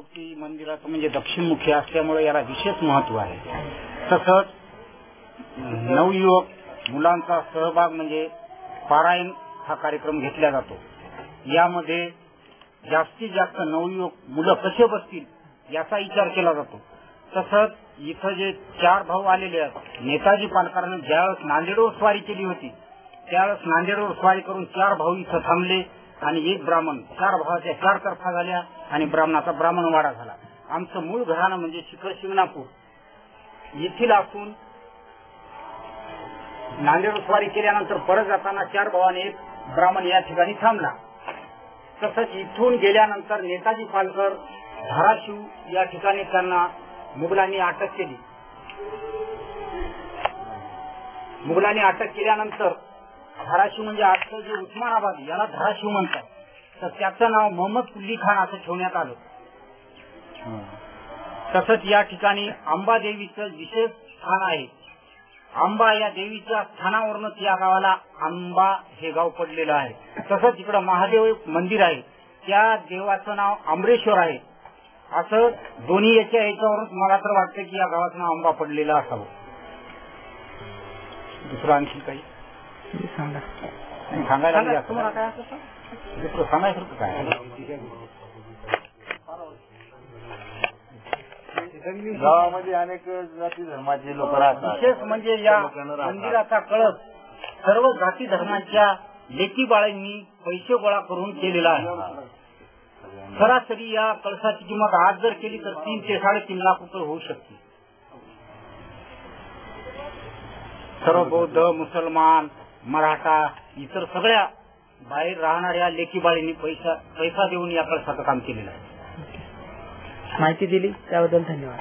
काळभैरवपट्टी मंदिराचं म्हणजे दक्षिणमुखी असल्यामुळे याला विशेष महत्व आहे. तसंच नवयुवक मुलांचा सहभाग म्हणजे पारायण हा कार्यक्रम घेतला जातो. यामध्ये जास्तीत जास्त नवयुवक मुलं कसे बसतील याचा विचार केला जातो. तसंच इथं जे 4 भाऊ आलेले आहेत, नेताजी पालकरांनी ज्यावेळेस नांदेडवर स्वारी केली होती त्यावेळेस नांदेडवर स्वारी करून 4 भाऊ इथं थांबले आणि एक ब्राह्मण 4 भावाच्या 4 तर्फा झाल्या आणि ब्राह्मणाचा ब्राह्मणवाडा झाला. आमचं मूळ घराणं म्हणजे शिखर शिंगणापूर येथील असून नांदेड स्वारी केल्यानंतर परत जाताना 4 भावाने एक ब्राह्मण या ठिकाणी थांबला. तसंच इथून गेल्यानंतर नेताजी पालकर धाराशिव या ठिकाणी त्यांना मुघलांनी अटक केली. मुघलांनी अटक केल्यानंतर धाराशिव म्हणजे आजचं जे उस्मानाबाद याला धाराशिव म्हणतात, तर त्याचं नाव मोहम्मद कुली खान असं ठेवण्यात आलं. तसंच या ठिकाणी अंबादेवीचं विशेष स्थान आहे. अंबा या देवीच्या स्थानावरूनच या गावाला अंबा हे गाव पडलेलं आहे. तसंच इकडं महादेव मंदिर आहे, त्या देवाचं नाव अमरेश्वर आहे. असं दोन्ही याच्यावरून मला तर वाटतं की या गावाचं नाव अंबा पडलेलं असावं. दुसरं आणखी काही सांगायला दुसरं सांगायसारखं काय? गावामध्ये अनेक जाती धर्माचे लोक राहतात. विशेष म्हणजे या मंदिराचा कळस सर्व जाती धर्माच्या लेकी बाळांनी पैसे गोळा करून केलेला आहे. सरासरी या कळसाची किंमत आज जर केली तर 3 ते 3.5 लाख रुपये होऊ शकते. सर्व बौद्ध, मुसलमान, मराठा इतर सगळ्या बाहेर राहणाऱ्या लेकी बाळींनी पैसा देऊन या कळसाचं काम केलेलं आहे. माहिती दिली त्याबद्दल धन्यवाद.